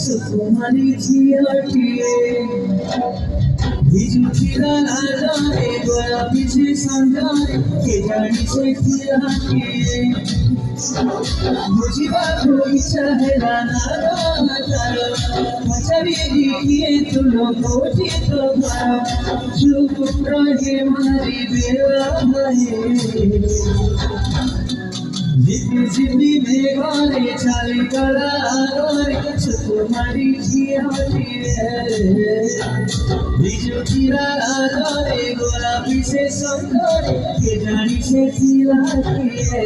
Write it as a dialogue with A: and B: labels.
A: सुकुमारी छियाटिए बिजुतिरा लाजारे गोरा पीछे संजारे के जानी से छियाटिए मुझे बातों की चेहरा ना करो मचारी दिए तुम लोगों की तो मारो चुप रहे हमारी बेवा है जिंदगी में गाने चाले कला गाने सुकुमारी छियाटिए बिजुतिरा लाजारे गोरा पीछे संजारे के जानी से छियाटिए